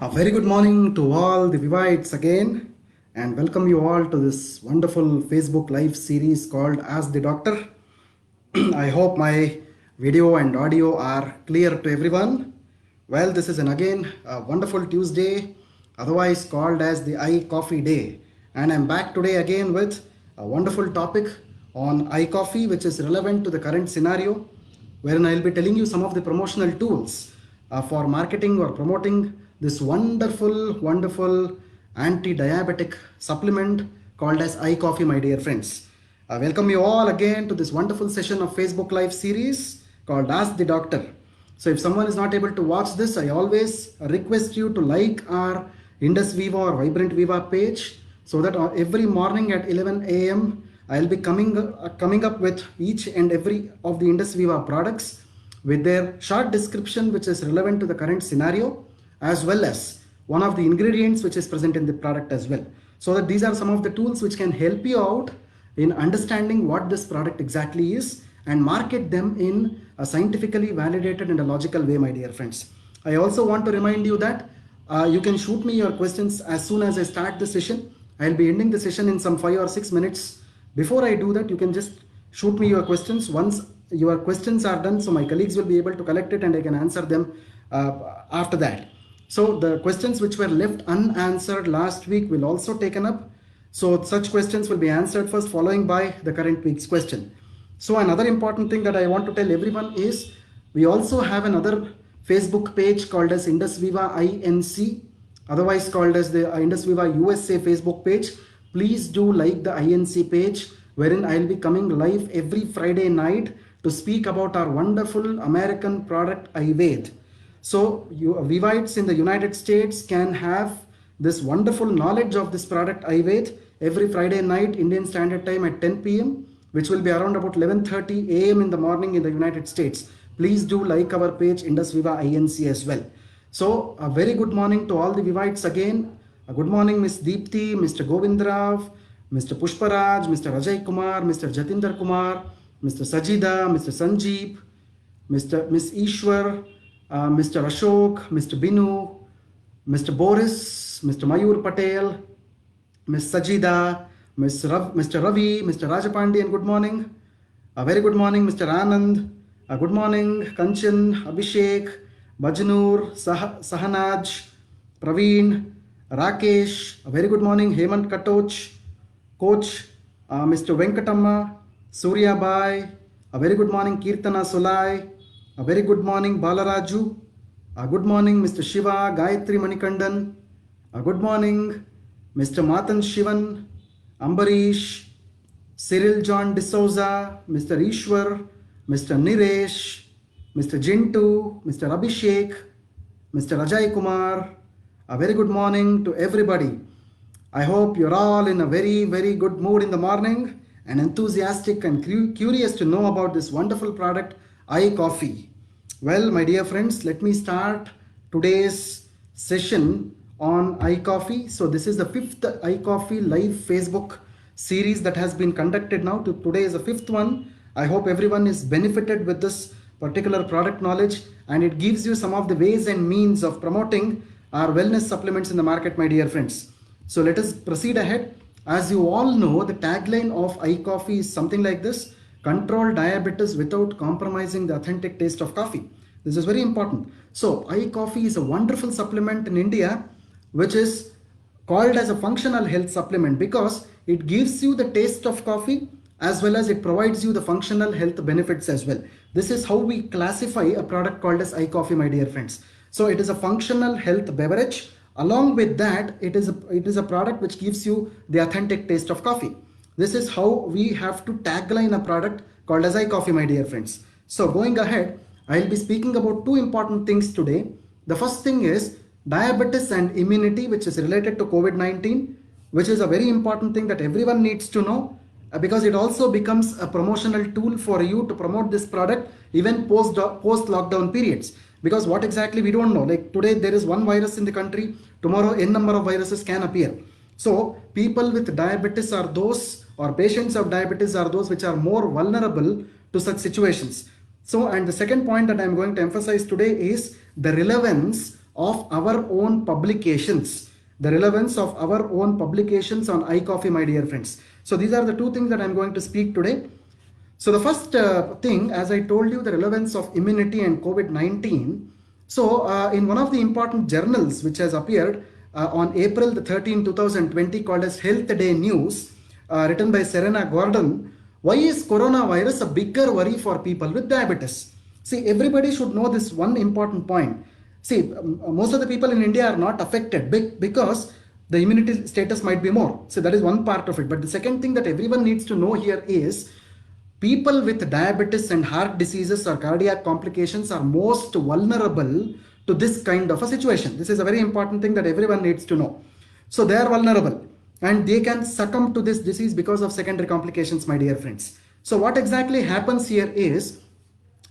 A very good morning to all the Vivites again, and welcome you all to this wonderful Facebook Live series called Ask the Doctor. I hope my video and audio are clear to everyone. Well, this is again a wonderful Tuesday, otherwise called as the iCoffee Day, and I'm back today again with a wonderful topic on iCoffee, which is relevant to the current scenario, wherein I'll be telling you some of the promotional tools for marketing or promoting this wonderful anti-diabetic supplement called as iCoffee, my dear friends. I welcome you all again to this wonderful session of Facebook Live series called Ask the Doctor. So if someone is not able to watch this, I always request you to like our Indus Viva or Vibrant Viva page, so that every morning at 11 a.m. I'll be coming up with each and every of the Indus Viva products with their short description which is relevant to the current scenario, as well as one of the ingredients which is present in the product as well. So that these are some of the tools which can help you out in understanding what this product exactly is and market them in a scientifically validated and a logical way, my dear friends. I also want to remind you that you can shoot me your questions as soon as I start the session. I'll be ending the session in some 5 or 6 minutes. Before I do that, you can just shoot me your questions. Once your questions are done, so my colleagues will be able to collect it and I can answer them after that. So the questions which were left unanswered last week will also taken up. So such questions will be answered first, following by the current week's question. So another important thing that I want to tell everyone is we also have another Facebook page called as Indus Viva INC, otherwise called as the Indus Viva USA Facebook page. Please do like the INC page, wherein I'll be coming live every Friday night to speak about our wonderful American product Ayurveda. So you Vivites in the United States can have this wonderful knowledge of this product Ayurveda every Friday night Indian Standard Time at 10 p.m., which will be around about 11:30 a.m. in the morning in the United States. Please do like our page Indus Viva INC as well. So a very good morning to all the Vivites again. A good morning, Miss Deepthi, Mr. Govindrav, Mr. Pushparaj, Mr. Ajay Kumar, Mr. Jatinder Kumar, Mr. Sajida, Mr. Sanjeev, Miss Ishwar, Mr. Ashok, Mr. Binu, Mr. Boris, Mr. Mayur Patel, Miss Sajida, Mr. Ravi, Mr. Rajapandian, good morning. A very good morning, Mr. Anand. A good morning, Kanchan, Abhishek, Bajnoor, Sahanaj, Praveen, Rakesh. A very good morning, Hemant Katoch, Coach, Mr. Venkatamma, Surya Bai. A very good morning, Kirtana Solai. A very good morning, Balaraju. A good morning, Mr. Shiva, Gayatri Manikandan. A good morning, Mr. Matan Shivan, Ambarish, Cyril John D'Souza, Mr. Ishwar, Mr. Niresh, Mr. Jintu, Mr. Abhishek, Mr. Ajay Kumar. A very good morning to everybody. I hope you're all in a very good mood in the morning and enthusiastic and curious to know about this wonderful product, iCoffee. Well, my dear friends, let me start today's session on iCoffee. So this is the 5th iCoffee live Facebook series that has been conducted now. Today is the 5th one. I hope everyone is benefited with this particular product knowledge, and it gives you some of the ways and means of promoting our wellness supplements in the market, my dear friends. So let us proceed ahead. As you all know, the tagline of iCoffee is something like this: control diabetes without compromising the authentic taste of coffee. This is very important. So iCoffee is a wonderful supplement in India, which is called as a functional health supplement because it gives you the taste of coffee as well as it provides you the functional health benefits as well. This is how we classify a product called as iCoffee, my dear friends. So it is a functional health beverage. Along with that, it is a product which gives you the authentic taste of coffee. This is how we have to tagline a product called as iCoffee, my dear friends. So going ahead, I'll be speaking about two important things today. The first thing is diabetes and immunity, which is related to COVID-19, which is a very important thing that everyone needs to know because it also becomes a promotional tool for you to promote this product even post lockdown periods. Because what exactly we don't know, like today there is one virus in the country, tomorrow n number of viruses can appear. So people with diabetes are those, or patients of diabetes are those which are more vulnerable to such situations. So, and the second point that I'm going to emphasize today is the relevance of our own publications. The relevance of our own publications on iCoffee, my dear friends. So these are the two things that I'm going to speak today. So the first thing, as I told you, the relevance of immunity and COVID-19. So in one of the important journals which has appeared on April the 13, 2020, called as Health Day News, written by Serena Gordon, why is coronavirus a bigger worry for people with diabetes? See, everybody should know this one important point. See, most of the people in India are not affected because the immunity status might be more. So that is one part of it. But the second thing that everyone needs to know here is people with diabetes and heart diseases or cardiac complications are most vulnerable to this kind of a situation. This is a very important thing that everyone needs to know. So they are vulnerable and they can succumb to this disease because of secondary complications, my dear friends. So what exactly happens here is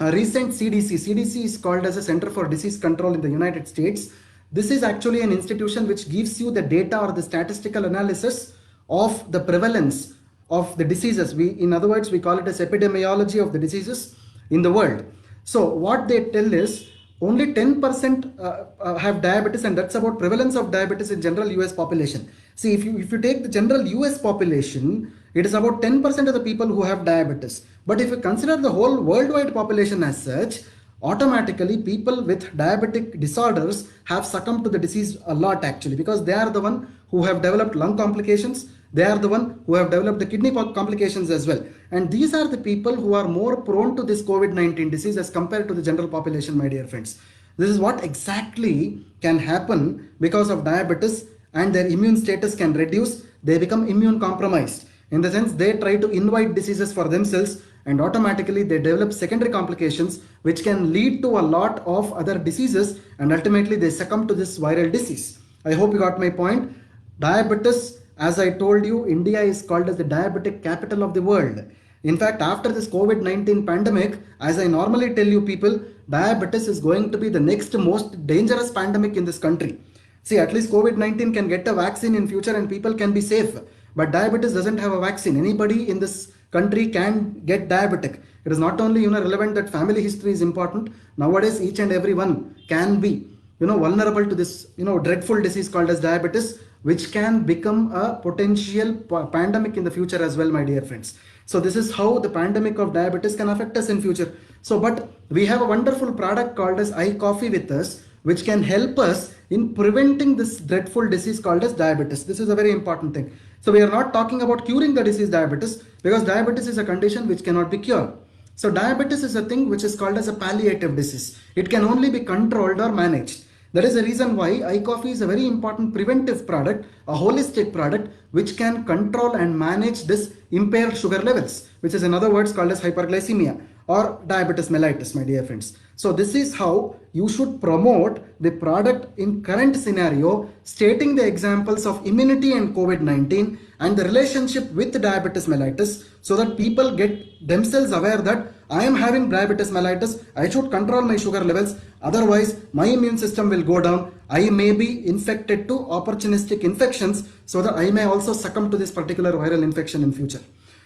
a recent CDC is called as a Center for Disease Control in the United States. This is actually an institution which gives you the data or the statistical analysis of the prevalence of the diseases. In other words, we call it as epidemiology of the diseases in the world. So what they tell is only 10% have diabetes, and that's about prevalence of diabetes in general US population. See, if you take the general US population, it is about 10% of the people who have diabetes. But if you consider the whole worldwide population as such, automatically people with diabetic disorders have succumbed to the disease a lot actually, because they are the one who have developed lung complications. They are the one who have developed the kidney complications as well. And these are the people who are more prone to this COVID-19 disease as compared to the general population, my dear friends. This is what exactly can happen because of diabetes, and their immune status can reduce. They become immune compromised. In the sense, they try to invite diseases for themselves, and automatically they develop secondary complications which can lead to a lot of other diseases, and ultimately they succumb to this viral disease. I hope you got my point. Diabetes, as I told you, India is called as the diabetic capital of the world. In fact, after this COVID-19 pandemic, as I normally tell you people, diabetes is going to be the next most dangerous pandemic in this country. See, at least COVID-19 can get a vaccine in future and people can be safe. But diabetes doesn't have a vaccine. Anybody in this country can get diabetic. It is not only relevant that family history is important. Nowadays, each and every one can be vulnerable to this dreadful disease called as diabetes, which can become a potential pandemic in the future as well, my dear friends. So this is how the pandemic of diabetes can affect us in future. So, but we have a wonderful product called as iCoffee with us, which can help us in preventing this dreadful disease called as diabetes. This is a very important thing. So we are not talking about curing the disease diabetes, because diabetes is a condition which cannot be cured. So diabetes is a thing which is called as a palliative disease. It can only be controlled or managed. That is the reason why iCoffee is a very important preventive product, a holistic product which can control and manage this impaired sugar levels, which is in other words called as hyperglycemia or diabetes mellitus, my dear friends. So this is how you should promote the product in current scenario, stating the examples of immunity and COVID-19 and the relationship with diabetes mellitus, so that people get themselves aware that I am having diabetes mellitus, I should control my sugar levels, otherwise my immune system will go down, I may be infected to opportunistic infections, so that I may also succumb to this particular viral infection in future.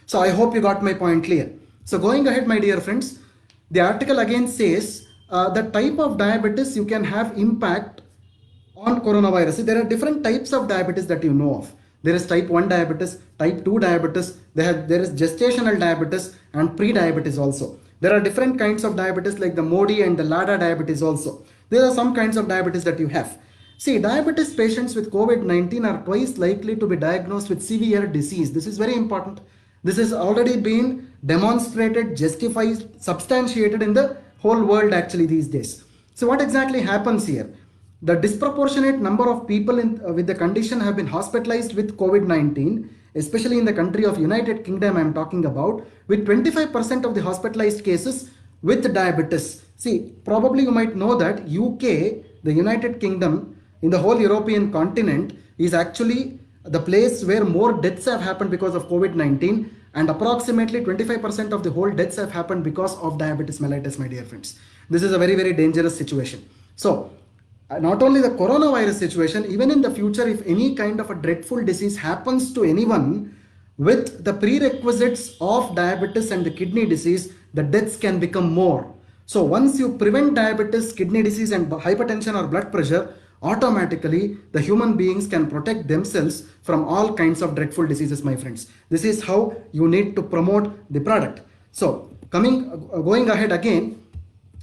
So I hope you got my point clear. So going ahead, my dear friends, the article again says the type of diabetes you can have impact on coronavirus. There are different types of diabetes that you know of. There is type 1 diabetes, type 2 diabetes, there is gestational diabetes and pre-diabetes also. There are different kinds of diabetes like the MODY and the LADA diabetes also. There are some kinds of diabetes that you have. See, diabetes patients with COVID-19 are twice likely to be diagnosed with severe disease. This is very important. This has already been demonstrated, justified, substantiated in the whole world actually these days. So what exactly happens here? The disproportionate number of people with the condition have been hospitalized with COVID-19, especially in the country of United Kingdom I am talking about, with 25% of the hospitalized cases with diabetes. See, probably you might know that UK, the United Kingdom, in the whole European continent is actually the place where more deaths have happened because of COVID-19, and approximately 25% of the whole deaths have happened because of diabetes mellitus, my dear friends. This is a very, very dangerous situation. So not only the coronavirus situation, even in the future, if any kind of a dreadful disease happens to anyone with the prerequisites of diabetes and the kidney disease, the deaths can become more. So once you prevent diabetes, kidney disease and hypertension or blood pressure, automatically the human beings can protect themselves from all kinds of dreadful diseases, my friends. This is how you need to promote the product. So going ahead again,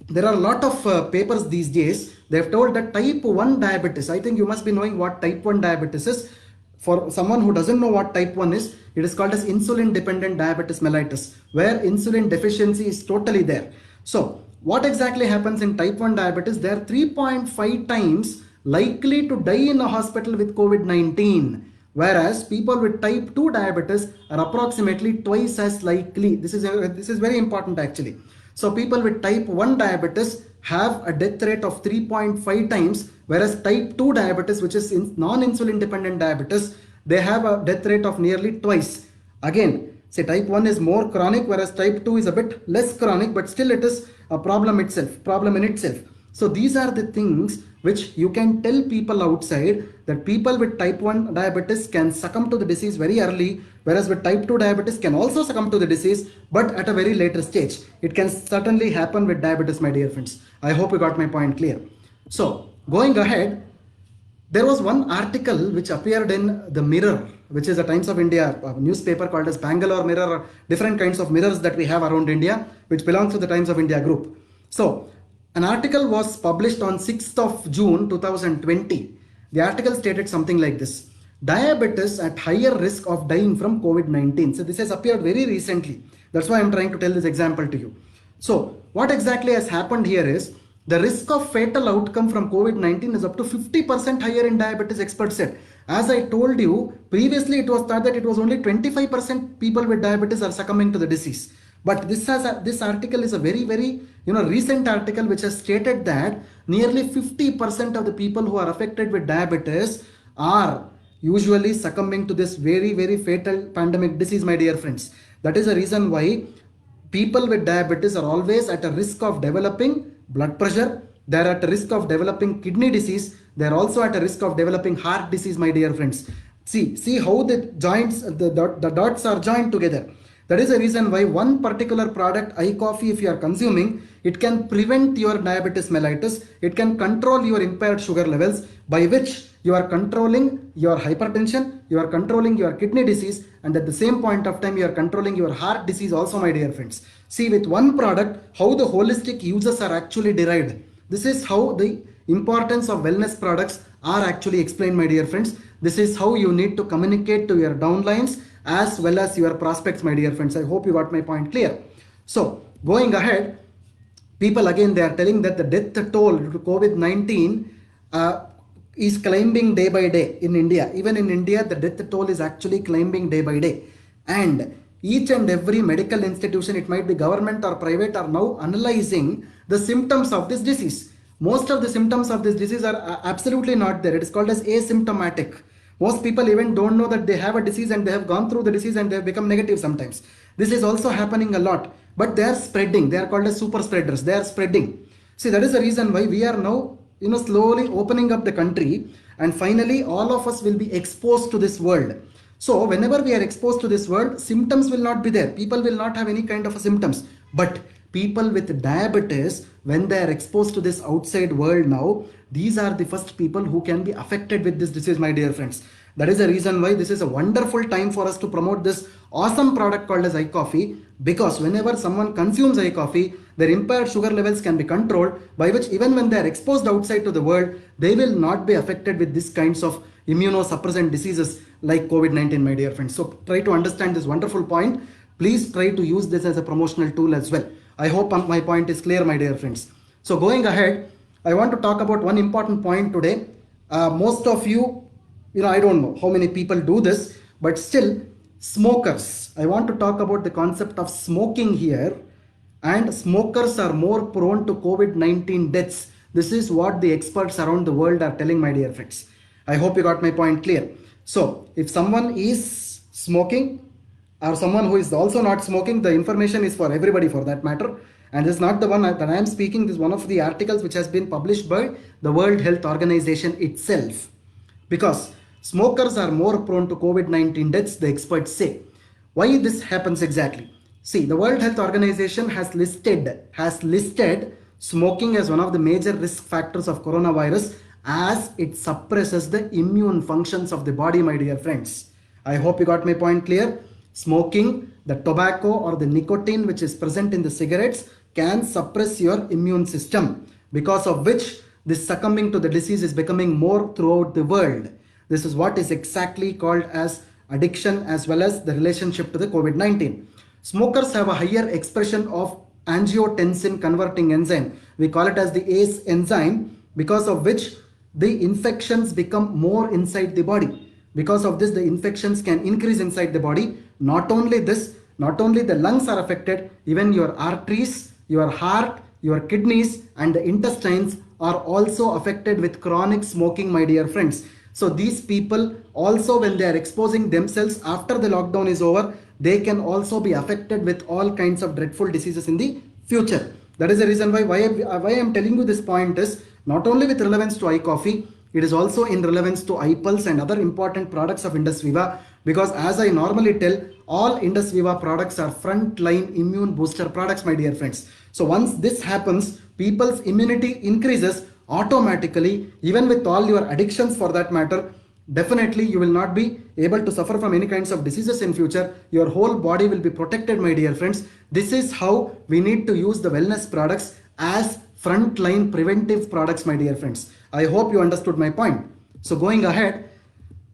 there are a lot of papers these days. They have told that type 1 diabetes, I think you must be knowing what type 1 diabetes is. For someone who doesn't know what type 1 is, it is called as insulin dependent diabetes mellitus, where insulin deficiency is totally there. So what exactly happens in type 1 diabetes? They are 3.5 times likely to die in a hospital with COVID-19, whereas people with type 2 diabetes are approximately twice as likely. This is very important actually. So people with type 1 diabetes have a death rate of 3.5 times, whereas type 2 diabetes, which is non-insulin dependent diabetes, they have a death rate of nearly twice. Again, say type 1 is more chronic, whereas type 2 is a bit less chronic, but still it is a problem in itself. So these are the things which you can tell people outside, that people with type 1 diabetes can succumb to the disease very early, whereas with type 2 diabetes can also succumb to the disease, but at a very later stage. It can certainly happen with diabetes, my dear friends. I hope you got my point clear. So going ahead, there was one article which appeared in the Mirror, which is a Times of India newspaper called as Bangalore Mirror, different kinds of mirrors that we have around India, which belongs to the Times of India group. So an article was published on 6th of June 2020. The article stated something like this: diabetes at higher risk of dying from COVID-19. So this has appeared very recently. That's why I'm trying to tell this example to you. So what exactly has happened here is, the risk of fatal outcome from COVID-19 is up to 50% higher in diabetes, experts said. As I told you previously, it was thought that it was only 25% people with diabetes are succumbing to the disease. But this article is a very recent article which has stated that nearly 50% of the people who are affected with diabetes are usually succumbing to this very fatal pandemic disease, my dear friends. That is the reason why people with diabetes are always at a risk of developing blood pressure. They are at a risk of developing kidney disease. They are also at a risk of developing heart disease, my dear friends. See how the joints, the dots are joined together. That is the reason why one particular product, iCoffee, if you are consuming, it can prevent your diabetes mellitus. It can control your impaired sugar levels, by which you are controlling your hypertension, you are controlling your kidney disease, and at the same point of time you are controlling your heart disease also, my dear friends. See, with one product, how the holistic uses are actually derived. This is how the importance of wellness products are actually explained, my dear friends. This is how you need to communicate to your downlines as well as your prospects, my dear friends. I hope you got my point clear. So going ahead, people again, they are telling that the death toll due to COVID-19 is climbing day by day in India. Even in India, the death toll is actually climbing day by day. And each and every medical institution, it might be government or private, are now analyzing the symptoms of this disease. Most of the symptoms of this disease are absolutely not there. It is called as asymptomatic. Most people even don't know that they have a disease, and they have gone through the disease and they have become negative sometimes. This is also happening a lot, but they are spreading. They are called as super spreaders. They are spreading. See, that is the reason why we are now slowly opening up the country, and finally all of us will be exposed to this world. So whenever we are exposed to this world, symptoms will not be there. People will not have any kind of symptoms. But people with diabetes, when they are exposed to this outside world now, these are the first people who can be affected with this disease, my dear friends. That is the reason why this is a wonderful time for us to promote this awesome product called as iCoffee, because whenever someone consumes iCoffee, their impaired sugar levels can be controlled, by which even when they are exposed outside to the world, they will not be affected with these kinds of immunosuppressant diseases like COVID-19, my dear friends. So try to understand this wonderful point. Please try to use this as a promotional tool as well. I hope my point is clear, my dear friends. So going ahead, I want to talk about one important point today. Most of you, I don't know how many people do this, but still, smokers. I want to talk about the concept of smoking here. And smokers are more prone to COVID-19 deaths. This is what the experts around the world are telling, my dear friends. I hope you got my point clear. So if someone is smoking or someone who is also not smoking, the information is for everybody for that matter. And this is not the one that I am speaking. This is one of the articles which has been published by the World Health Organization itself. Because smokers are more prone to COVID-19 deaths, the experts say. Why this happens exactly? See, the World Health Organization has listed smoking as one of the major risk factors of coronavirus, as it suppresses the immune functions of the body, my dear friends. I hope you got my point clear. Smoking, the tobacco or the nicotine which is present in the cigarettes can suppress your immune system, because of which this succumbing to the disease is becoming more throughout the world. This is what is exactly called as addiction, as well as the relationship to the COVID-19. Smokers have a higher expression of angiotensin converting enzyme. We call it as the ACE enzyme, because of which the infections become more inside the body. Because of this, the infections can increase inside the body. Not only this, not only the lungs are affected, even your arteries, your heart, your kidneys and the intestines are also affected with chronic smoking, my dear friends. So these people also, when they are exposing themselves after the lockdown is over, they can also be affected with all kinds of dreadful diseases in the future. That is the reason why I am telling you this point is not only with relevance to iCoffee, it is also in relevance to iPulse and other important products of Indus Viva, because as I normally tell, all Indus Viva products are frontline immune booster products, my dear friends. So once this happens, people's immunity increases automatically, even with all your addictions for that matter. Definitely you will not be able to suffer from any kinds of diseases in future. Your whole body will be protected, my dear friends. This is how we need to use the wellness products as frontline preventive products, my dear friends. I hope you understood my point. So going ahead,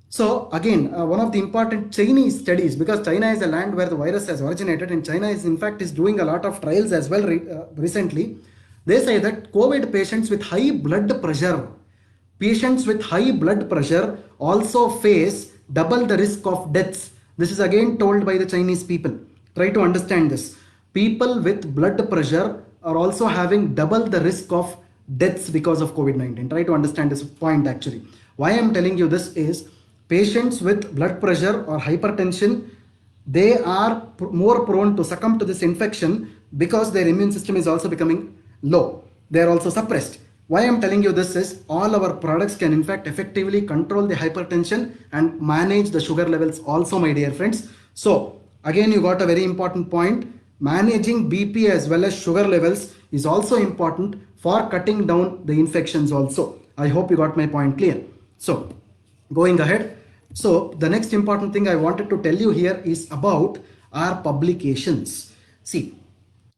so again, one of the important Chinese studies, because China is a land where the virus has originated, and China is in fact is doing a lot of trials as well recently. They say that COVID patients with high blood pressure, also face double the risk of deaths. This is again told by the Chinese people. Try to understand this. People with blood pressure are also having double the risk of deaths because of COVID-19. Try to understand this point actually. Why I am telling you this is, patients with blood pressure or hypertension, they are more prone to succumb to this infection because their immune system is also becoming low. They are also suppressed. Why I am telling you this is, all our products can in fact effectively control the hypertension and manage the sugar levels also, my dear friends. So again, you got a very important point. Managing BP as well as sugar levels is also important for cutting down the infections also. I hope you got my point clear. So going ahead, so the next important thing I wanted to tell you here is about our publications. See,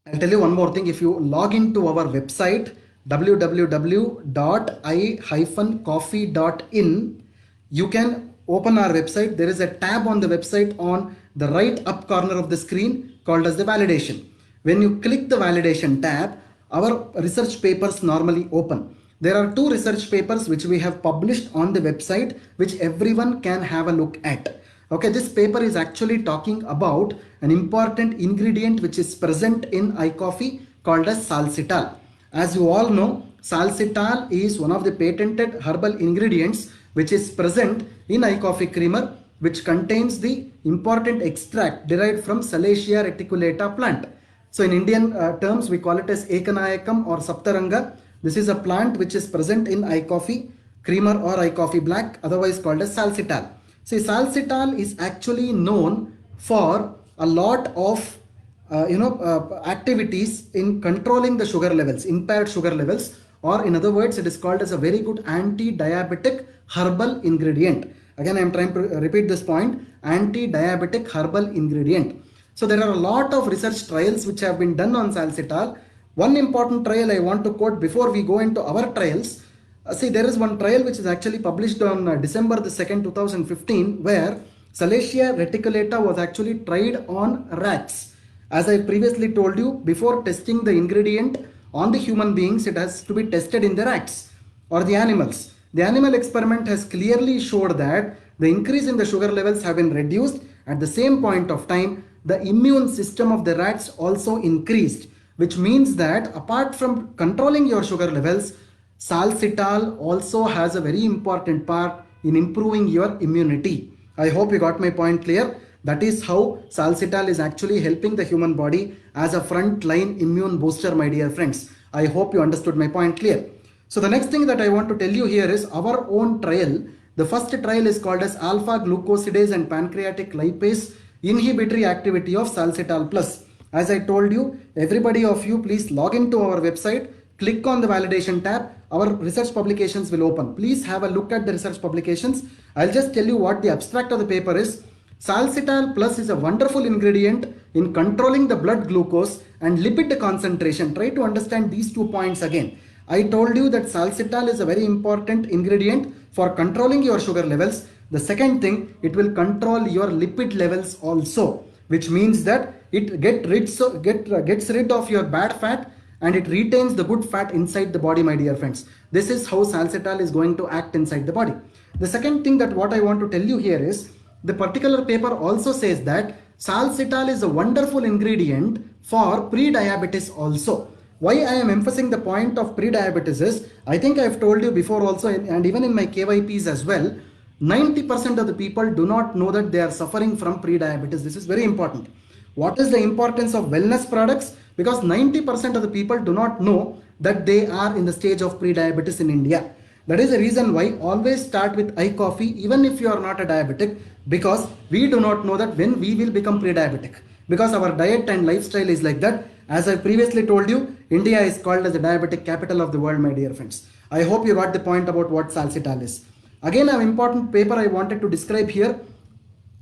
I'll tell you one more thing. If you log into our website www.i-coffee.in, you can open our website. There is a tab on the website on the right up corner of the screen called as the validation. When you click the validation tab, our research papers normally open. There are 2 research papers which we have published on the website, which everyone can have a look at. Okay, this paper is actually talking about an important ingredient which is present in iCoffee called as salsitol. As you all know, salsitol is one of the patented herbal ingredients which is present in iCoffee creamer, which contains the important extract derived from Salacia reticulata plant. So in Indian terms, we call it as Ekanayakam or Saptaranga. This is a plant which is present in iCoffee creamer or iCoffee black, otherwise called as salsitol. See, salsitol is actually known for a lot of activities in controlling the sugar levels, impaired sugar levels, or in other words, it is called as a very good anti-diabetic herbal ingredient. Again, I am trying to repeat this point, anti-diabetic herbal ingredient. So there are a lot of research trials which have been done on salsitol. One important trial I want to quote before we go into our trials. See, there is one trial which is actually published on December the 2nd, 2015, where Salacia reticulata was actually tried on rats. As I previously told you, before testing the ingredient on the human beings, it has to be tested in the rats or the animals. The animal experiment has clearly showed that the increase in the sugar levels have been reduced. At the same point of time, the immune system of the rats also increased, which means that apart from controlling your sugar levels, salsitol also has a very important part in improving your immunity. I hope you got my point clear. That is how salsitol is actually helping the human body as a frontline immune booster, my dear friends. I hope you understood my point clear. So the next thing that I want to tell you here is our own trial. The first trial is called as alpha glucosidase and pancreatic lipase inhibitory activity of salsitol plus. As I told you, everybody of you, please log into our website, click on the validation tab, our research publications will open. Please have a look at the research publications. I'll just tell you what the abstract of the paper is. Salcital plus is a wonderful ingredient in controlling the blood glucose and lipid concentration. Try to understand these 2 points again. I told you that salcital is a very important ingredient for controlling your sugar levels. The second thing, it will control your lipid levels also, which means that it gets rid of your bad fat and it retains the good fat inside the body, my dear friends. This is how salcital is going to act inside the body. The second thing that what I want to tell you here is, the particular paper also says that salcital is a wonderful ingredient for pre-diabetes also. Why I am emphasizing the point of pre-diabetes is, I think I have told you before also, and even in my KYPs as well, 90% of the people do not know that they are suffering from pre-diabetes. This is very important. What is the importance of wellness products? Because 90% of the people do not know that they are in the stage of pre-diabetes in India. That is the reason why always start with iCoffee even if you are not a diabetic, because we do not know that when we will become pre-diabetic, because our diet and lifestyle is like that. As I previously told you, India is called as the diabetic capital of the world, my dear friends. I hope you got the point about what salcital is. Again, an important paper I wanted to describe here.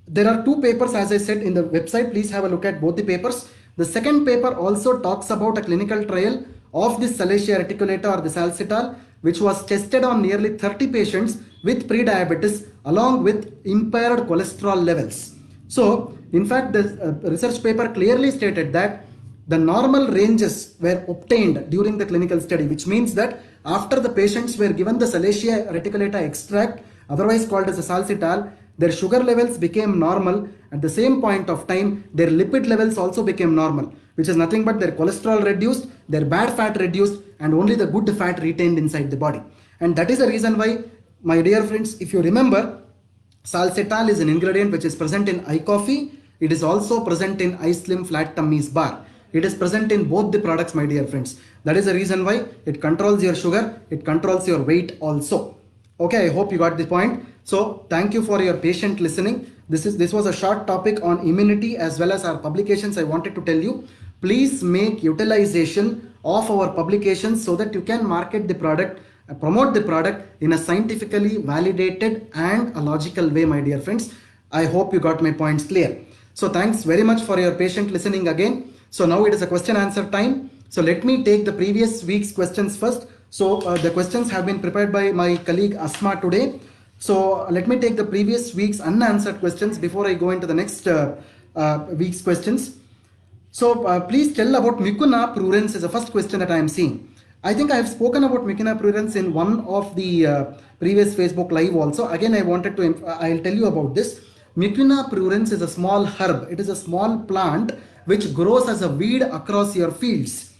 There are 2 papers, as I said, in the website. Please have a look at both the papers. The second paper also talks about a clinical trial of this Salacia reticulata or the salcital, which was tested on nearly 30 patients with pre-diabetes along with impaired cholesterol levels. So, in fact, the research paper clearly stated that the normal ranges were obtained during the clinical study, which means that after the patients were given the Salacia reticulata extract, otherwise called as a salcital, their sugar levels became normal. At the same point of time, their lipid levels also became normal, which is nothing but their cholesterol reduced, their bad fat reduced, and only the good fat retained inside the body. And that is the reason why, my dear friends, if you remember, salcital is an ingredient which is present in iCoffee. It is also present in iSlim Flat Tummies Bar. It is present in both the products, my dear friends. That is the reason why it controls your sugar, it controls your weight also. Okay, I hope you got the point. So thank you for your patient listening. This was a short topic on immunity as well as our publications. I wanted to tell you, please make utilization of our publications so that you can market the product, promote the product in a scientifically validated and a logical way, my dear friends. I hope you got my points clear. So thanks very much for your patient listening again. So now it is a question answer time. So let me take the previous week's questions first. So the questions have been prepared by my colleague Asma today. So let me take the previous week's unanswered questions before I go into the next week's questions. So please tell about Mucuna pruriens is the first question that I am seeing. I think I have spoken about Mucuna pruriens in one of the previous Facebook live also. Again, I'll tell you about this. Mucuna pruriens is a small herb. It is a small plant which grows as a weed across your fields.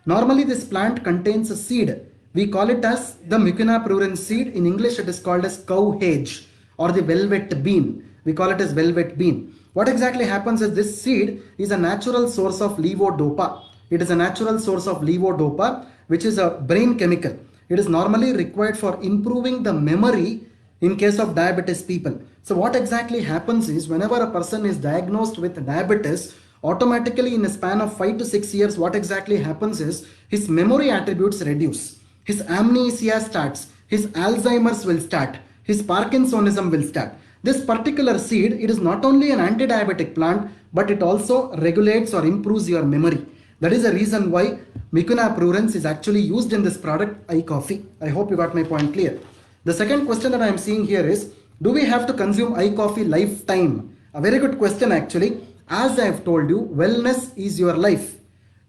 Normally, this plant contains a seed. We call it as the Mucuna pruriens seed. In English, it is called as cowhage or the velvet bean. We call it as velvet bean. What exactly happens is this seed is a natural source of levodopa. It is a natural source of levodopa, which is a brain chemical. It is normally required for improving the memory in case of diabetes people. So what exactly happens is, whenever a person is diagnosed with diabetes, automatically in a span of 5 to 6 years, what exactly happens is his memory attributes reduce. His amnesia starts. His Alzheimer's will start. His Parkinsonism will start. This particular seed, it is not only an anti-diabetic plant, but it also regulates or improves your memory. That is the reason why Mucuna pruriens is actually used in this product, iCoffee. I hope you got my point clear. The second question that I am seeing here is, do we have to consume iCoffee lifetime? A very good question actually. As I have told you, wellness is your life.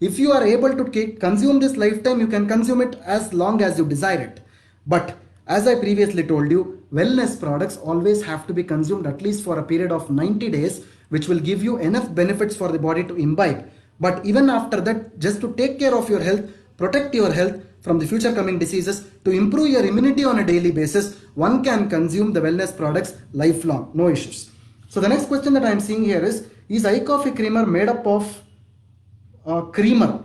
If you are able to consume this lifetime, you can consume it as long as you desire it. But as I previously told you, wellness products always have to be consumed at least for a period of 90 days, which will give you enough benefits for the body to imbibe. But even after that, just to take care of your health, protect your health from the future coming diseases, to improve your immunity on a daily basis, one can consume the wellness products lifelong, no issues. So the next question that I am seeing here is iCoffee creamer made up of creamer?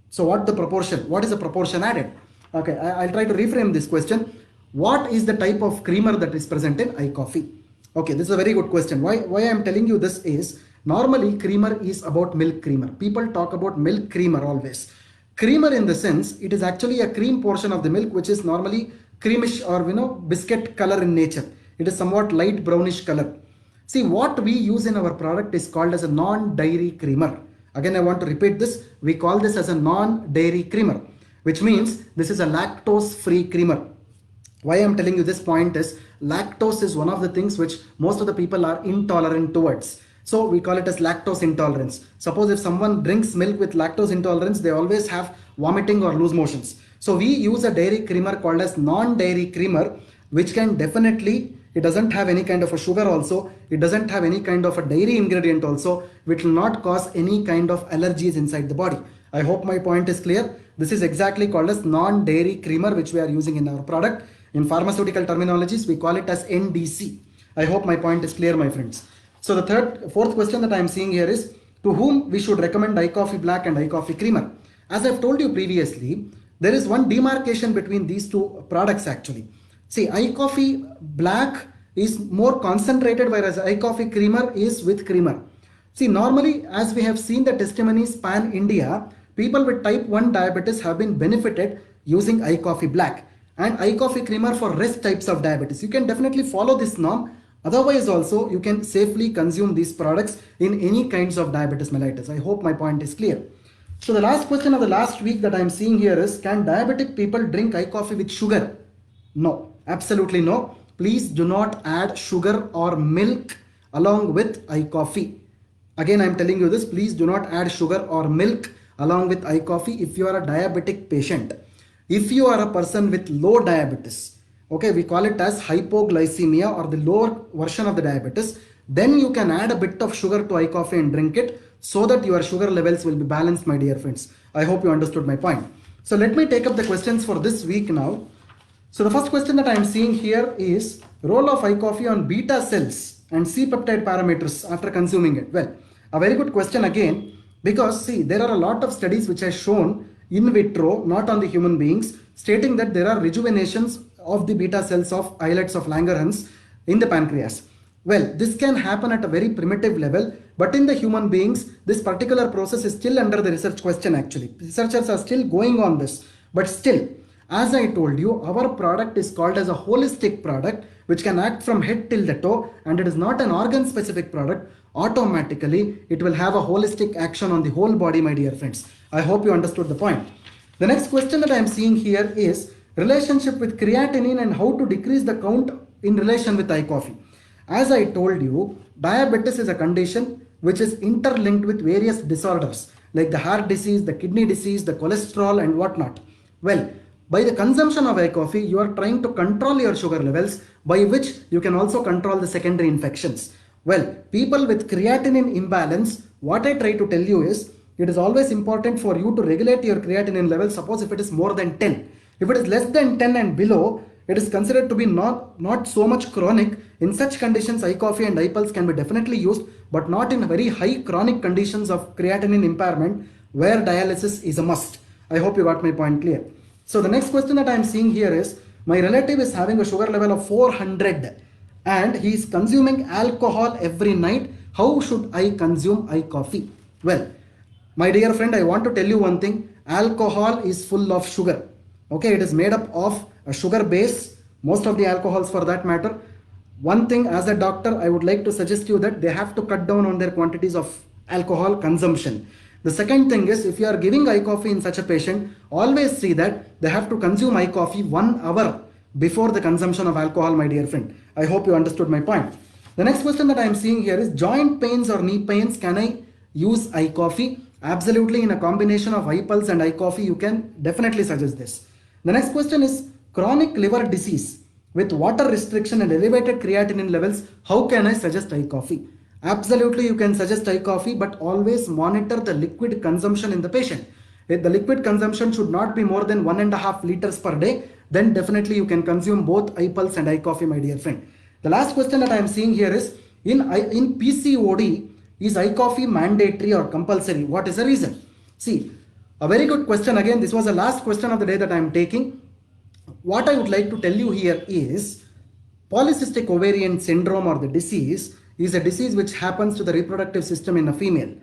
So what the proportion? What is the proportion added? Okay, I'll try to reframe this question. What is the type of creamer that is present in iCoffee? Okay, this is a very good question. Why I am telling you this is, Normally, creamer is about milk creamer. People talk about milk creamer always. Creamer in the sense, it is actually a cream portion of the milk which is normally creamish or biscuit color in nature. It is somewhat light brownish color. See, what we use in our product is called as a non-dairy creamer. Again, I want to repeat this. We call this as a non-dairy creamer, which means this is a lactose-free creamer. Why I'm telling you this point is lactose is one of the things which most of the people are intolerant towards. So we call it as lactose intolerance. Suppose if someone drinks milk with lactose intolerance, they always have vomiting or loose motions. So we use a dairy creamer called as non-dairy creamer, which can definitely, it doesn't have any kind of a sugar also, it doesn't have any kind of a dairy ingredient also, which will not cause any kind of allergies inside the body. I hope my point is clear. This is exactly called as non-dairy creamer, which we are using in our product. In pharmaceutical terminologies, we call it as NDC. I hope my point is clear, my friends. So the fourth question that I am seeing here is, to whom we should recommend iCoffee Black and iCoffee Creamer? As I've told you previously, there is one demarcation between these two products actually. See, iCoffee Black is more concentrated, whereas iCoffee Creamer is with creamer. See, normally, as we have seen the testimonies pan India, people with type 1 diabetes have been benefited using iCoffee Black and iCoffee Creamer for rest types of diabetes. You can definitely follow this norm. Otherwise also, you can safely consume these products in any kinds of diabetes mellitus. I hope my point is clear. So the last question of the last week that I am seeing here is, can diabetic people drink iCoffee with sugar? No, absolutely no. Please do not add sugar or milk along with iCoffee. Again, I am telling you this, please do not add sugar or milk along with iCoffee if you are a diabetic patient. If you are a person with low diabetes, okay, we call it as hypoglycemia or the lower version of the diabetes, then you can add a bit of sugar to iCoffee and drink it so that your sugar levels will be balanced, my dear friends. I hope you understood my point. So let me take up the questions for this week now. So the first question that I am seeing here is role of iCoffee on beta cells and C-peptide parameters after consuming it. Well, a very good question again, because see, there are a lot of studies which have shown in vitro, not on the human beings, stating that there are rejuvenations of the beta cells of islets of Langerhans in the pancreas. Well, this can happen at a very primitive level, but in the human beings, this particular process is still under the research question actually. Researchers are still going on this, but still, as I told you, our product is called as a holistic product which can act from head till the toe, and it is not an organ specific product. Automatically, it will have a holistic action on the whole body, my dear friends. I hope you understood the point. The next question that I am seeing here is relationship with creatinine and how to decrease the count in relation with iCoffee. As I told you, diabetes is a condition which is interlinked with various disorders like the heart disease, the kidney disease, the cholesterol and whatnot. Well, by the consumption of iCoffee, you are trying to control your sugar levels, by which you can also control the secondary infections. Well, people with creatinine imbalance, what I try to tell you is, it is always important for you to regulate your creatinine level. Suppose if it is more than 10. If it is less than 10 and below, it is considered to be not so much chronic. In such conditions, iCoffee and iPulse can be definitely used, but not in very high chronic conditions of creatinine impairment where dialysis is a must. I hope you got my point clear. So the next question that I am seeing here is, my relative is having a sugar level of 400 and he is consuming alcohol every night. How should I consume iCoffee? Well, my dear friend, I want to tell you one thing. Alcohol is full of sugar. Okay, it is made up of a sugar base, most of the alcohols for that matter. One thing, as a doctor, I would like to suggest you that they have to cut down on their quantities of alcohol consumption. The second thing is, if you are giving iCoffee in such a patient, always see that they have to consume iCoffee 1 hour before the consumption of alcohol, my dear friend. I hope you understood my point. The next question that I am seeing here is, joint pains or knee pains, can I use iCoffee? Absolutely, in a combination of iPulse and iCoffee, you can definitely suggest this. The next question is, chronic liver disease with water restriction and elevated creatinine levels, how can I suggest iCoffee? Absolutely, you can suggest iCoffee, but always monitor the liquid consumption in the patient. If the liquid consumption should not be more than 1.5 liters per day, then definitely you can consume both iPulse and iCoffee, my dear friend. The last question that I am seeing here is, in PCOD, is iCoffee mandatory or compulsory? What is the reason? See, a very good question. Again, this was the last question of the day that I am taking. What I would like to tell you here is, polycystic ovarian syndrome or the disease is a disease which happens to the reproductive system in a female.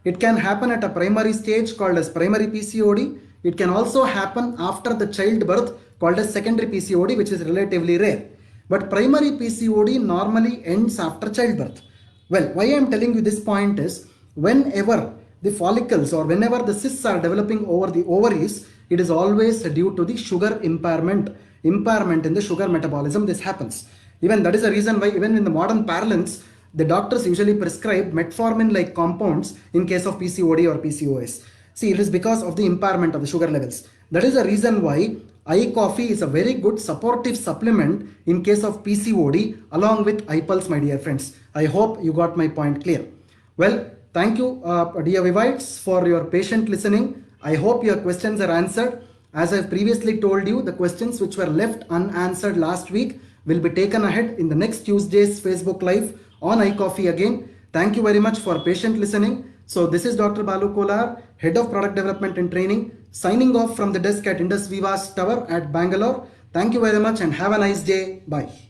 It can happen at a primary stage called as primary PCOD. It can also happen after the childbirth called as secondary PCOD, which is relatively rare. But primary PCOD normally ends after childbirth. Well, why I am telling you this point is, whenever the follicles or whenever the cysts are developing over the ovaries, it is always due to the sugar impairment in the sugar metabolism. This happens. Even that is the reason why even in the modern parlance, the doctors usually prescribe metformin like compounds in case of PCOD or PCOS. See, it is because of the impairment of the sugar levels. That is the reason why iCoffee is a very good supportive supplement in case of PCOD along with iPulse, my dear friends. I hope you got my point clear. Well, thank you, dear Vivites, for your patient listening. I hope your questions are answered. As I previously told you, the questions which were left unanswered last week will be taken ahead in the next Tuesday's Facebook Live on iCoffee again. Thank you very much for patient listening. So this is Dr. Balu Kolar, Head of Product Development and Training, signing off from the desk at Indus Vivas Tower at Bangalore. Thank you very much and have a nice day. Bye.